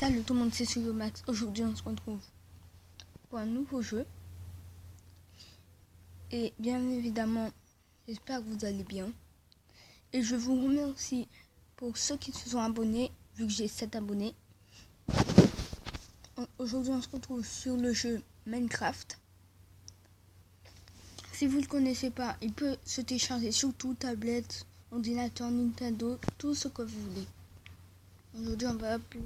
Salut tout le monde, c'est Studio Max. Aujourd'hui on se retrouve pour un nouveau jeu. Et bien évidemment, j'espère que vous allez bien. Et je vous remercie pour ceux qui se sont abonnés, vu que j'ai 7 abonnés. Aujourd'hui on se retrouve sur le jeu Minecraft. Si vous ne le connaissez pas, il peut se télécharger sur tout, tablette, ordinateur, Nintendo, tout ce que vous voulez. Aujourd'hui on va appeler...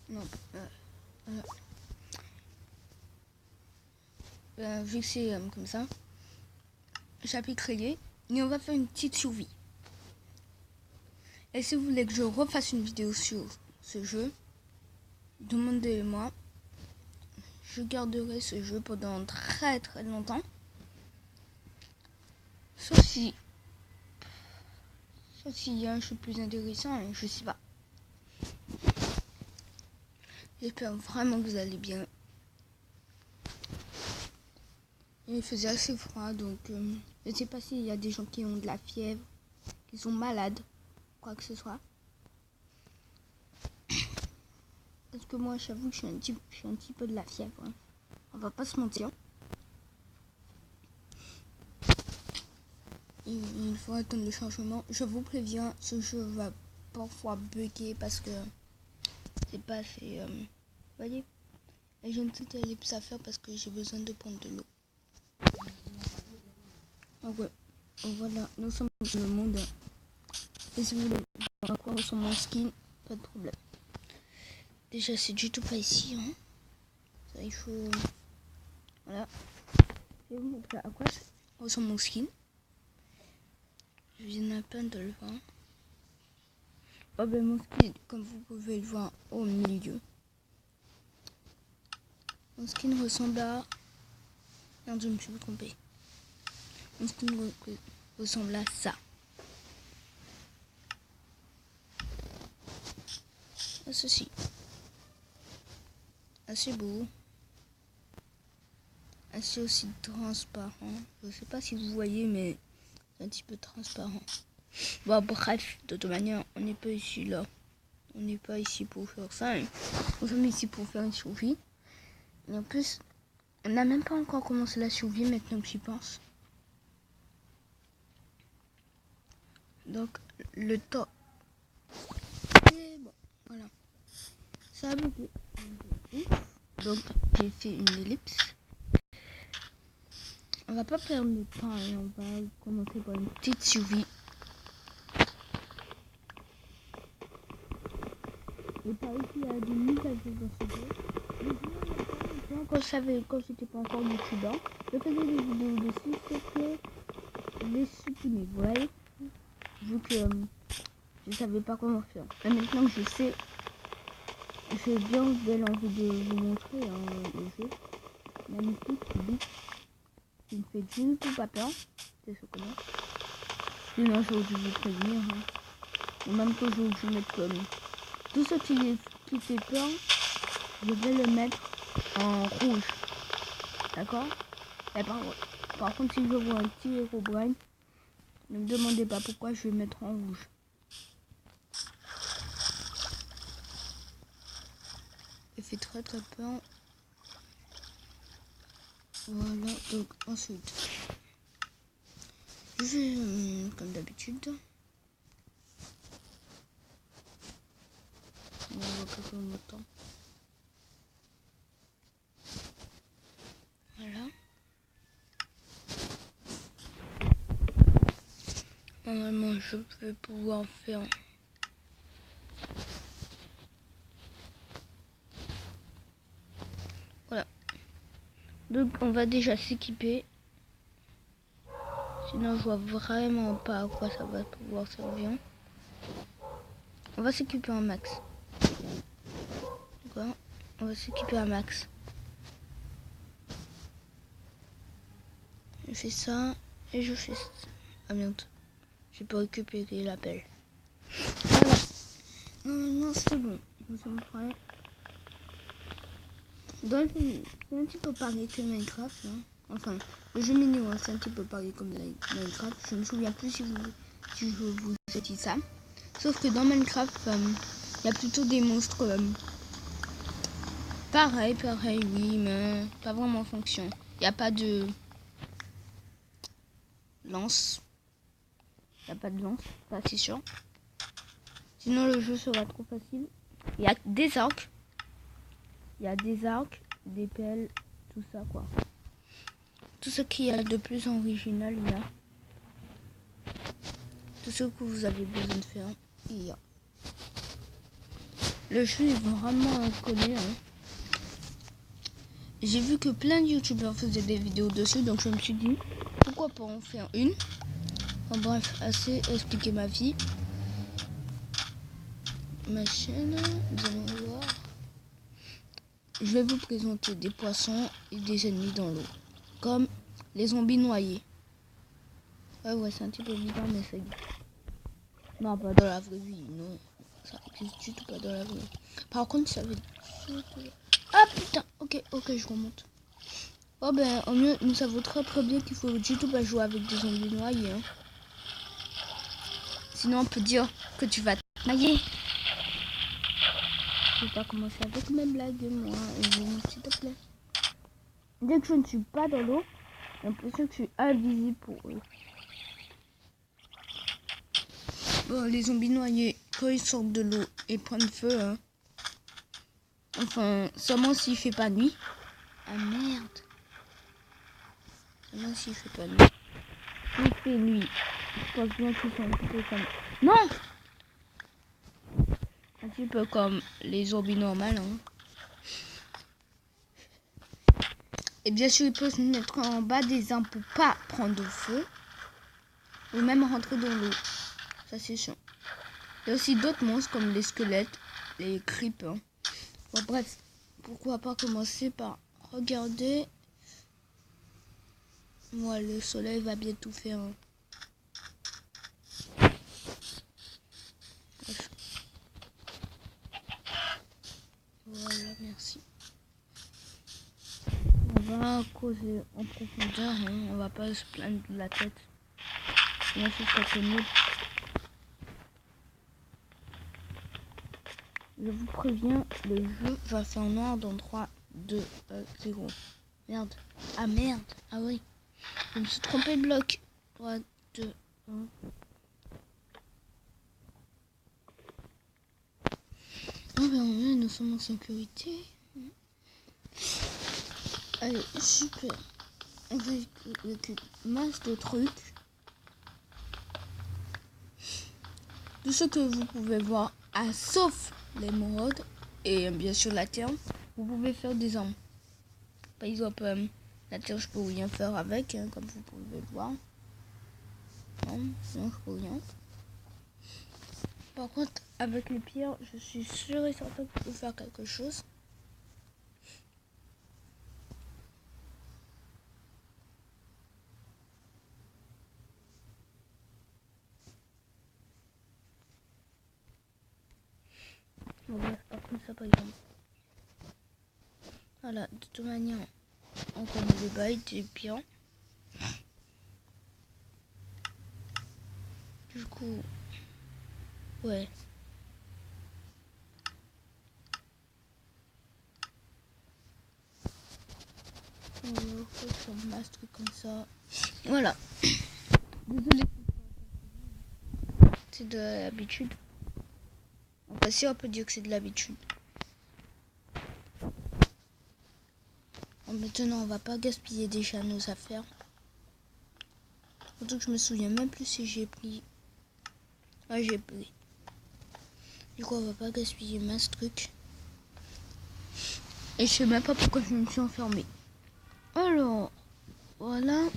Non, vu que c'est comme ça, chapitre créé, et on va faire une petite survie. Et si vous voulez que je refasse une vidéo sur ce jeu, demandez-moi. Je garderai ce jeu pendant très longtemps. Sauf si il y a un jeu plus intéressant, je sais pas. J'espère vraiment que vous allez bien. Il faisait assez froid, donc je ne sais pas s'il y a des gens qui ont de la fièvre, qui sont malades, quoi que ce soit. Parce que moi, j'avoue que je suis un petit peu de la fièvre. Hein. On va pas se mentir. Il faut attendre le changement. Je vous préviens, ce jeu va parfois bugger parce que c'est pas assez... vous voyez, et j'ai une petite ellipse à faire parce que j'ai besoin de prendre de l'eau. Donc voilà, nous sommes dans le monde. Et si vous voulez voir à quoi ressemble mon skin, pas de problème. Déjà, c'est du tout pas ici. Hein. Ça, il faut... Voilà. Je vais vous montrer à quoi ressemble mon skin. Je viens à peine de le voir. Oh ben mon skin, comme vous pouvez le voir au milieu. Mon skin ressemble à... Merde, je me suis trompée. Mon skin ressemble à ça. À ceci. Assez beau. Assez aussi transparent. Je sais pas si vous voyez, mais c'est un petit peu transparent. Bon, bref, de toute manière, on n'est pas ici là. On n'est pas ici pour faire ça. Hein. Nous sommes ici pour faire une survie. Et en plus, on n'a même pas encore commencé la survie maintenant que j'y pense. Donc, le temps. Et bon, voilà. Ça a beaucoup. Donc, j'ai fait une ellipse. On va pas perdre le temps et on va commencer par une petite survie. Et par ici, il y a des mises à jour dans ce jeu. Quand j'étais pas encore youtubeur, je faisais des vidéos dessus, sauf que je l'ai supprimé. Vous voyez, vu que je savais pas comment faire. Et maintenant que je sais, j'ai bien belle envie de vous montrer le jeu. Magnifique, il me fait du tout pas peur, c'est ce que là. Sinon j'aurais dû vous prévenir. Hein. Ou même que je vais mettre comme tout ce qui fait peur, je vais le mettre en rouge. D'accord? Et par contre, si je vois un petit Herobrine, ne me demandez pas pourquoi je vais le mettre en rouge. Il fait très peur. Voilà, donc ensuite, je vais comme d'habitude. On va voir quelques mots. Voilà. Normalement, je vais pouvoir faire... Voilà. Donc, on va déjà s'équiper. Sinon, je vois vraiment pas à quoi ça va pouvoir servir. On va s'équiper en max. D'accord? On va s'équiper à max. Je fais ça et je fais ça. Ah merde. J'ai pas récupéré l'appel. Voilà. Non, c'est bon. Nous sommes prêts. Donc, c'est un petit peu pareil que Minecraft. Hein. Enfin, le jeu mini, c'est un petit peu pareil comme Minecraft. Je me souviens plus si si je vous ai dit ça. Sauf que dans Minecraft, il y a plutôt des monstres pareil, oui, mais pas vraiment en fonction. Il n'y a pas de lance. Il n'y a pas de lance, ça c'est sûr. Sinon le jeu sera trop facile. Il y a des arcs. Il y a des arcs, des pelles, tout ça quoi. Tout ce qui est de plus original, il y a. Tout ce que vous avez besoin de faire, il y a. Le jeu est vraiment connu. J'ai vu que plein de youtubeurs faisaient des vidéos dessus, donc je me suis dit, pourquoi pas en faire une. En bref, assez expliquer ma vie. Ma chaîne, vous allez voir. Je vais vous présenter des poissons et des ennemis dans l'eau. Comme les zombies noyés. Ouais, c'est un petit peu bizarre, mais c'est... Non, pas dans la vraie vie, non. Ça existe du tout pas dans la vraie vie. Par contre, ça veut... Ah putain, ok, je remonte. Oh ben, au mieux, nous savons très bien qu'il faut du tout pas jouer avec des zombies noyés. Hein. Sinon, on peut dire que tu vas te noyer. Je vais pas commencer avec mes blagues, moi. S'il te plaît. Dès que je ne suis pas dans l'eau, j'ai l'impression que je suis invisible pour eux. Bon, les zombies noyés, quand ils sortent de l'eau et prennent feu, hein. Enfin, seulement s'il fait pas nuit. Ah merde. Seulement s'il fait pas nuit. Il fait nuit. Je pense bien qu'ils sont un petit peu comme... Non! Un petit peu comme les zombies normales, hein. Et bien sûr, ils peuvent se mettre en bas des arbres pour pas prendre feu. Ou même rentrer dans l'eau. Ça, c'est chiant. Il y a aussi d'autres monstres comme les squelettes, les creepers. Bon, bref, pourquoi pas commencer par regarder. Moi, le soleil va bientôt faire. Bref. Voilà, merci. On va causer en profondeur, hein. On va pas se plaindre de la tête. Moi, ce serait connu. Je vous préviens, le jeu va faire noir dans 3, 2, 0. Merde. Ah merde. Ah oui. Je me suis trompé de bloc. 3, 2, 1. Oh ben nous sommes en sécurité. Allez, super. Avec masse de trucs. Tout ce que vous pouvez voir, sauf l'émeraude et bien sûr la terre, vous pouvez faire des armes. Par exemple, la terre, je peux rien faire avec, hein, comme vous pouvez le voir. Non, sinon je peux rien. Par contre, avec les pierres, je suis sûr et certain que je peux faire quelque chose. Bon, bref, par contre, ça par exemple. Voilà, de toute manière, on connaît les bails des pierres. Du coup, ouais. On va faire masse truc comme ça. Voilà. Désolé. C'est de l'habitude. Enfin, si on peut dire que c'est de l'habitude. Maintenant, on va pas gaspiller déjà nos affaires. Surtout que je me souviens même plus si j'ai pris. Ah, j'ai pris. Du coup, on va pas gaspiller masse truc. Et je sais même pas pourquoi je me suis enfermée. Alors, voilà.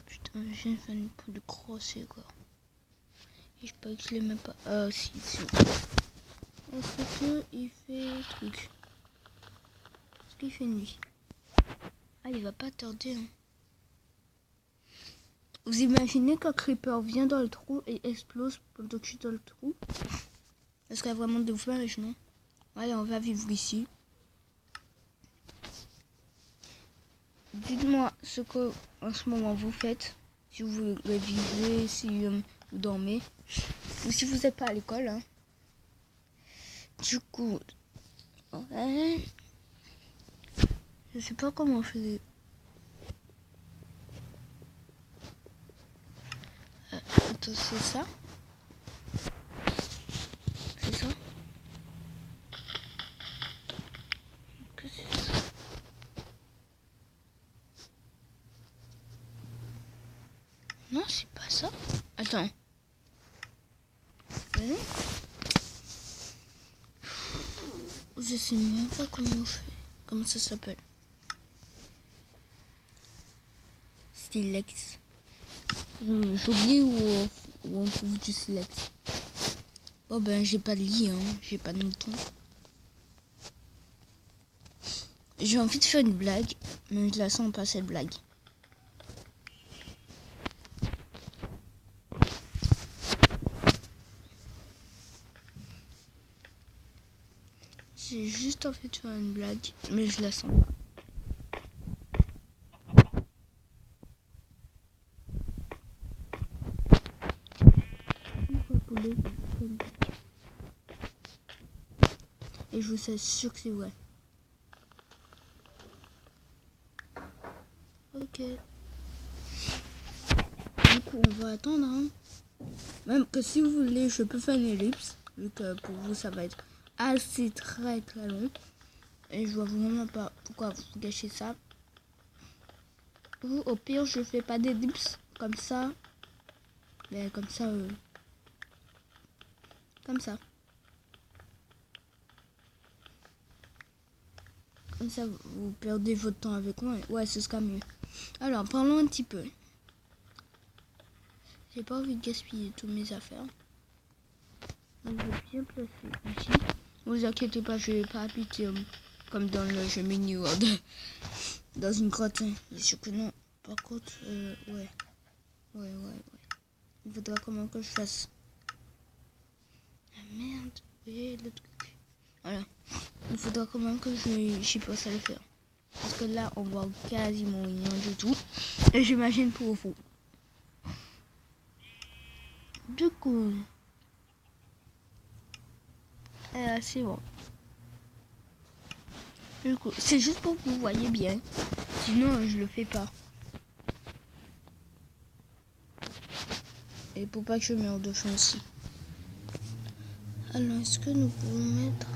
Putain, j'ai fait une peau de crochet quoi. Et je sais pas que je l'ai même pas. Ah, si. Est-ce que il fait truc? Est-ce qu'il fait nuit? Ah, il va pas tarder. Hein. Vous imaginez qu'un creeper vient dans le trou et explose pendant que je suis dans le trou? Est-ce qu'il y a vraiment de flash, non? Allez, on va vivre ici. Dites-moi ce que en ce moment vous faites. si vous révisez, si vous dormez, ou si vous n'êtes pas à l'école. Hein. Du coup, ouais, je sais pas comment on faisait. Attends, c'est ça? C'est ça? Que c'est ça? Non, c'est pas ça. Attends. Je sais même pas comment on fait. Comment ça s'appelle? Stylex. J'ai oublié où on trouve du Stylex. Oh ben j'ai pas de lit, hein. J'ai pas de mouton. J'ai envie de faire une blague, mais je la sens pas cette blague. J'ai juste envie de faire une blague, mais je la sens pas. Et je vous assure que c'est vrai. Ok. Du coup, on va attendre. Hein. Même que si vous voulez, je peux faire une ellipse. Vu que pour vous, ça va être assez très long. Et je vois vraiment pas pourquoi vous gâchez ça. Ou au pire, je fais pas d'ellipse. Comme ça. Mais comme ça. Comme ça. Comme ça, vous perdez votre temps avec moi. Ouais, ce sera mieux. Alors, parlons un petit peu. J'ai pas envie de gaspiller toutes mes affaires. Donc, je vais bien placer ici. Ne vous inquiétez pas, je vais pas habiter comme dans le jeu Mini World. Dans une grotte. Hein. Bien sûr que non. Par contre, ouais. Il faudra comment que je fasse. Ah merde. Oui, le truc. Voilà. Il faudra comment que j'y pense à le faire. Parce que là, on voit quasiment rien du tout. Et j'imagine pour vous. Du coup, c'est bon. Du coup, c'est juste pour que vous voyez bien. Sinon, je le fais pas. Et pour pas que je meure de faim aussi. Alors, est-ce que nous pouvons mettre...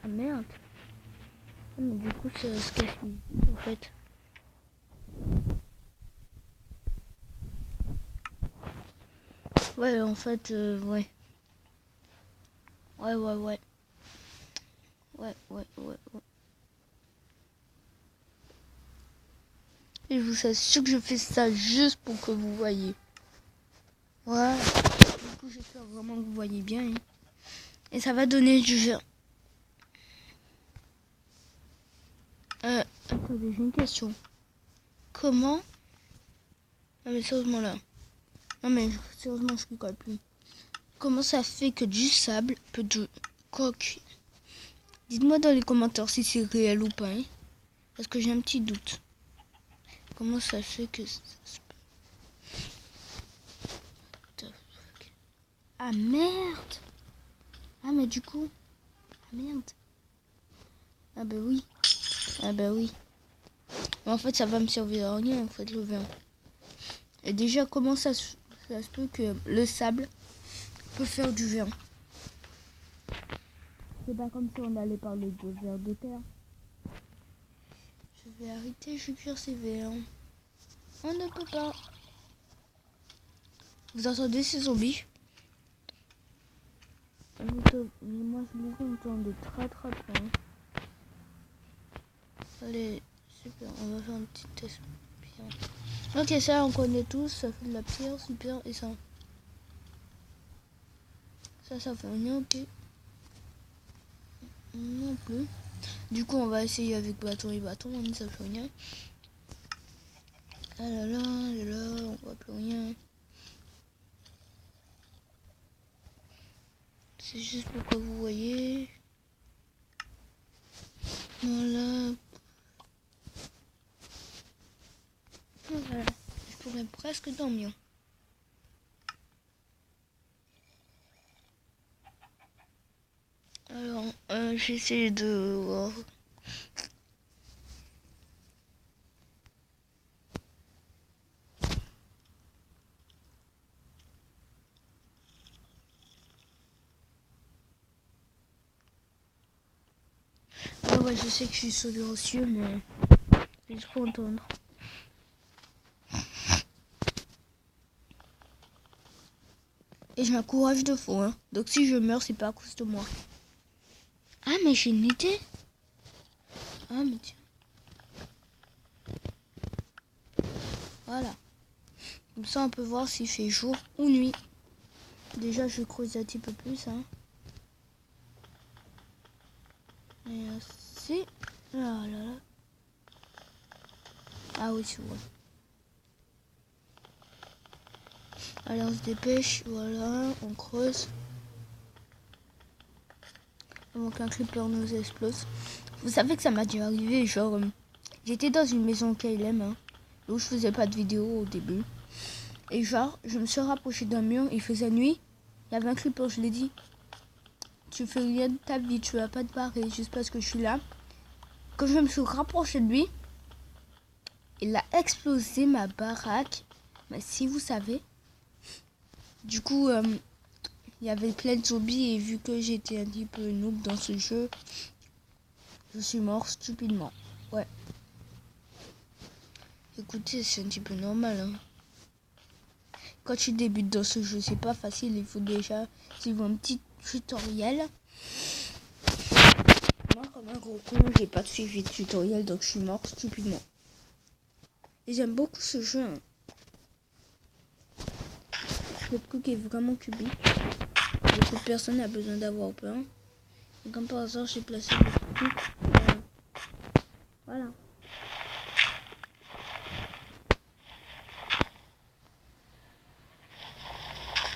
Ah merde. Mais du coup, c'est ce que en fait. Ouais, en fait, ouais. Ouais. Et je vous assure que je fais ça juste pour que vous voyez. Voilà. Du coup, j'espère vraiment que vous voyez bien. Hein. Et ça va donner du vin. Attendez, j'ai une question. Comment... Non mais sérieusement là. Non mais sérieusement, je rigole plus. Comment ça fait que du sable peut de coque? Dites-moi dans les commentaires si c'est réel ou pas. Hein, parce que j'ai un petit doute. Comment ça fait que ça se passe? Ah merde! Ah mais du coup... Ah merde! Ah bah oui. Mais en fait ça va me servir à rien en fait le vin. Et déjà comment ça se peut que le sable peut faire du vin? C'est pas comme si on allait parler de vers de terre. Je vais arrêter, je cuire ces verres. On ne peut pas. Vous entendez ces zombies? Mais moi je les entends de très loin. Allez, super, on va faire un petit test. Pierre. Ok, ça on connaît tous, ça fait de la pierre, super, et ça. Ça fait rien, ok. Non plus. Du coup, on va essayer avec bâton et bâton, ça fait rien. Ah là là, on voit plus rien. C'est juste pour que vous voyez. Voilà. Voilà. Je pourrais presque dormir. Alors, j'essaie de voir. Ah ouais, je sais que je suis silencieux, mais il faut entendre. Et je m'encourage de fou, hein. Donc si je meurs, c'est pas à cause de moi. Ah, mais j'ai une idée. Ah, mais tiens. Voilà. Comme ça, on peut voir s'il fait jour ou nuit. Déjà, je creuse un petit peu plus, hein. Et ainsi. Ah là là. Ah oui, c'est vrai. Allez, on se dépêche. Voilà, on creuse. Avant qu'un creeper nous explose. Vous savez que ça m'a déjà arrivé, genre... j'étais dans une maison KLM, hein, où je faisais pas de vidéo au début. Et genre, je me suis rapproché d'un mur, il faisait nuit. Il y avait un creeper, je l'ai dit. Tu fais rien de ta vie, tu vas pas te barrer juste parce que je suis là. Quand je me suis rapproché de lui, il a explosé ma baraque. Mais si vous savez. Du coup, il y avait plein de zombies et vu que j'étais un petit peu noob dans ce jeu, je suis mort stupidement. Ouais. Écoutez, c'est un petit peu normal, hein. Quand tu débutes dans ce jeu, c'est pas facile. Il faut déjà suivre un petit tutoriel. Moi, comme un gros con, j'ai pas suivi de tutoriel, donc je suis mort stupidement. Et j'aime beaucoup ce jeu, hein. Le truc est vraiment cubique. Beaucoup de personnes ont besoin d'avoir peur. Et comme par hasard, j'ai placé le truc. Voilà.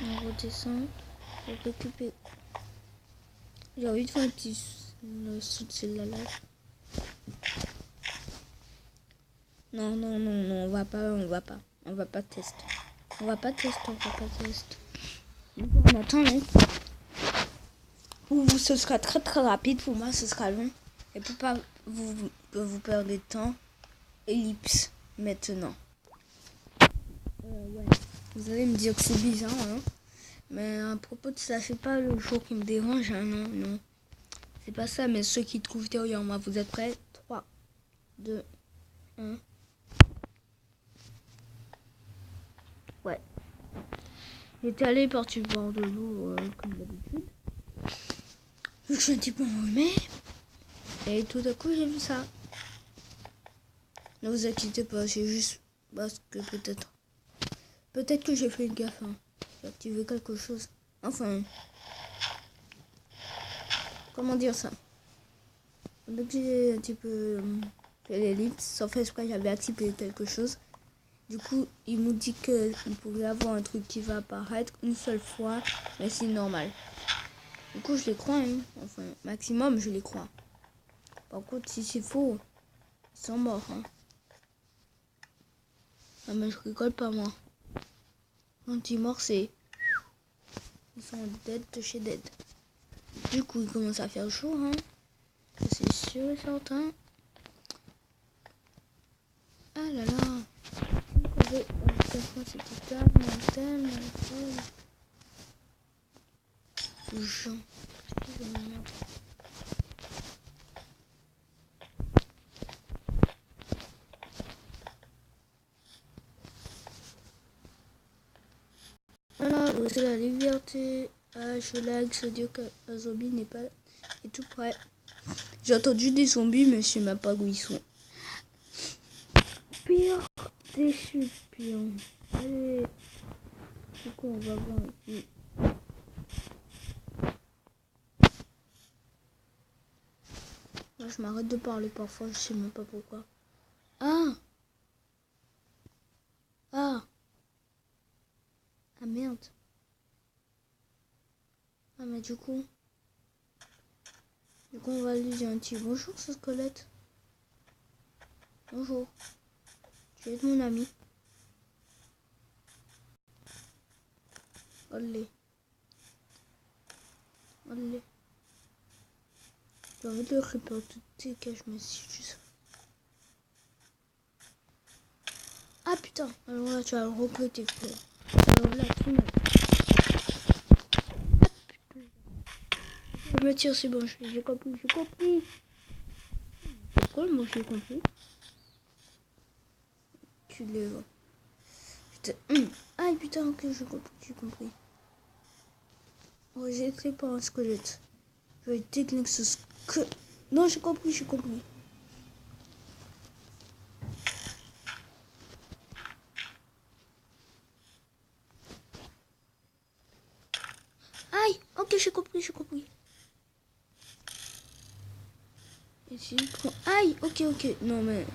On redescend pour récupérer. J'ai envie de faire un petit saut de la lave. Non, non, non, non, on va pas. On va pas tester. On va pas tester. On attend, hein. Pour vous, ce sera très très rapide. Pour moi, ce sera long. Et pour pas vous perdre de temps, ellipse maintenant. Ouais. Vous allez me dire que c'est bizarre, hein. Mais à propos de ça, c'est pas le jour qui me dérange, hein. Non, non. C'est pas ça, mais ceux qui trouvent derrière moi, vous êtes prêts? 3, 2, 1. Ouais. J'étais allé partir boire de l'eau comme d'habitude. Vu que je suis un petit peu enrhumée. Et tout à coup, j'ai vu ça. Ne vous inquiétez pas, c'est juste parce que peut-être que j'ai fait une gaffe, hein. J'ai activé quelque chose. Enfin, comment dire ça? Dès que j'ai un petit peu fait l'ellipse, sauf exprès, j'avais activé quelque chose. Du coup, il nous dit qu'on pourrait avoir un truc qui va apparaître une seule fois, mais c'est normal. Du coup, je les crois, hein. Enfin, maximum, je les crois. Par contre, si c'est faux, ils sont morts, hein. Ah, mais je rigole pas, moi. Quand ils morts, c'est... ils sont dead de chez dead. Du coup, il commence à faire chaud, hein. C'est sûr et certain. Ah là là. C'était tard, montagne, Jean. Voilà, c'est la liberté. Ah, je lag, ça veut dire qu'un zombie n'est pas... est tout près. J'ai entendu des zombies, mais je sais même pas où ils sont. Pire des champions. Allez. Du coup, on va voir ici. Moi, je m'arrête de parler parfois, je sais même pas pourquoi. Ah. Ah. Ah merde. Ah mais du coup on va lui dire un petit bonjour ce squelette. Bonjour. Tu es mon ami. Allez. Allez. J'ai envie de le réparer tout de suite que je me suis juste. Ah putain. Alors là tu vas le recruter frère. Alors là tu m'as. Je me tire, c'est bon, j'ai compris. Pourquoi moi j'ai compris? Tu les vois. Putain. Ah putain, ok, j'ai compris. Oh, j'ai été par un squelette. Je vais technique ce squelette. Non, j'ai compris. Aïe, ok, j'ai compris. Ici, prends. Aïe, ok. Non, mais.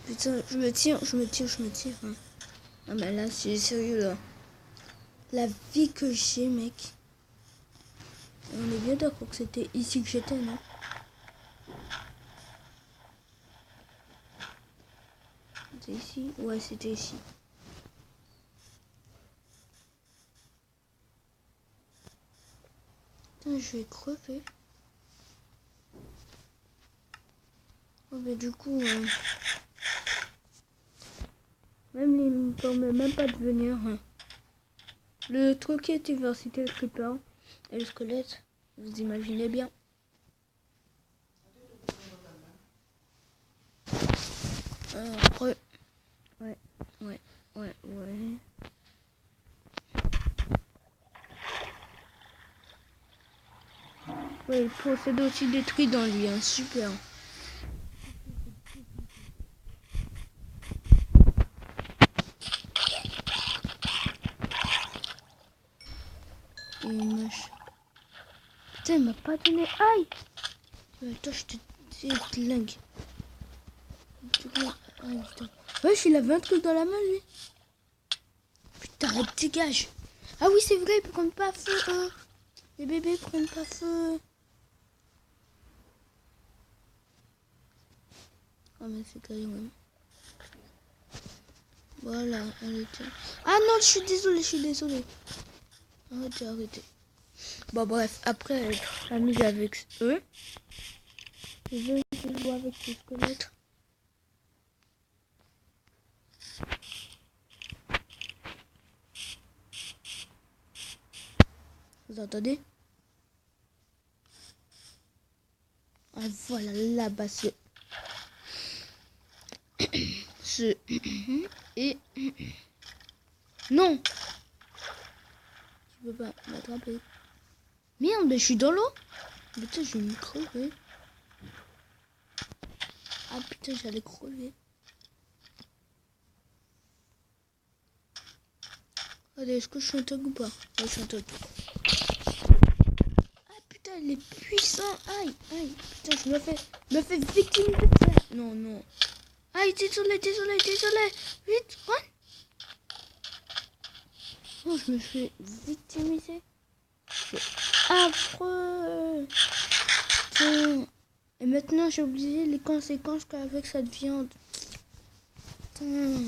Putain, je me tire. Hein. Ah, mais là, c'est sérieux, là. La vie que j'ai, mec. On est bien d'accord que c'était ici que j'étais, non? C'était ici? Ouais, c'était ici. Putain, je vais crever. Oh, mais du coup, même les ne permet même pas de venir. Hein. Le truc qui était vers c'était le creeper et le squelette, vous imaginez bien. Après, ouais. Ouais, il possède aussi des trucs dans lui, hein, super. Et moche. Putain, il m'a pas donné. Aïe! Attends, je te dis, dingue. Aïe, putain. Ouais, il avait un truc dans la main, lui. Putain, dégage. Ah oui, c'est vrai, ils prennent pas feu. Les bébés prennent pas feu. Ah, mais c'est carré, ouais. Voilà, allez, tiens. Ah non, je suis désolée. Arrêtez. Bon, bref, après être amusé avec eux, je vais jouer avec les squelettes. Vous entendez? Ah, voilà, là-bas, et... Non! Je peux pas m'attraper. Merde, mais je suis dans l'eau. Putain, je vais me crever. Ah putain, j'allais crever. Allez, est-ce que je suis un tog ou pas? Ouais, je suis un tog. Ah putain, il est puissant. Aïe. Putain, je me fais victimiser. Non. Aïe, désolé. Vite, run. Oh, je me fais victimiser. C'est affreux. Putain. Et maintenant, j'ai oublié les conséquences qu'avec cette viande. Putain.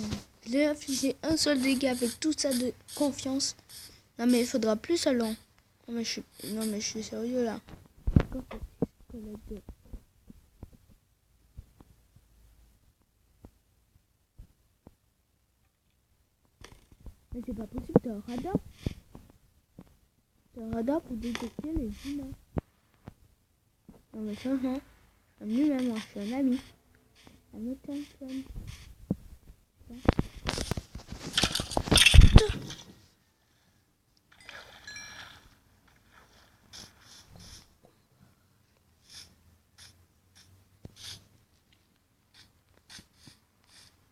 J'ai infligé un seul dégât avec tout ça de confiance. Non, mais il faudra plus alors. Non, mais je suis sérieux là. Mais c'est pas possible, t'as un radar. T'as un radar pour détecter les humains. Non, mais ça, hein. Lui-même, moi, je suis un ami. Un autre téléphone.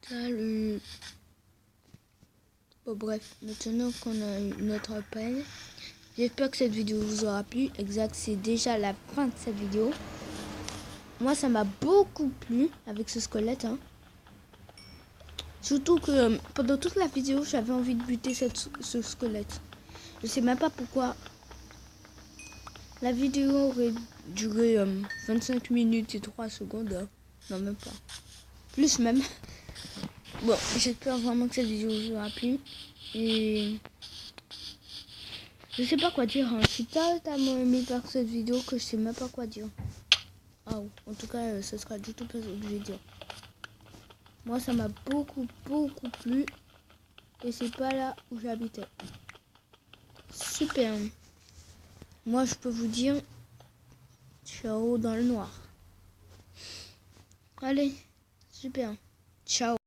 Salut. Bon, bref, maintenant qu'on a eu notre peine, j'espère que cette vidéo vous aura plu. Exact, c'est déjà la fin de cette vidéo. Moi, ça m'a beaucoup plu avec ce squelette. Hein. Surtout que pendant toute la vidéo, j'avais envie de buter ce squelette. Je sais même pas pourquoi. La vidéo aurait duré 25 minutes et 3 secondes. Non, même pas. Plus même. Bon, j'espère vraiment que cette vidéo vous aura plu. Et je sais pas quoi dire. Je suis tellement aimé par cette vidéo que je sais même pas quoi dire. Ah, en tout cas, ce sera du tout ce que je vais dire. Moi, ça m'a beaucoup plu. Et c'est pas là où j'habitais. Super. Moi, je peux vous dire, ciao dans le noir. Allez, super. Ciao.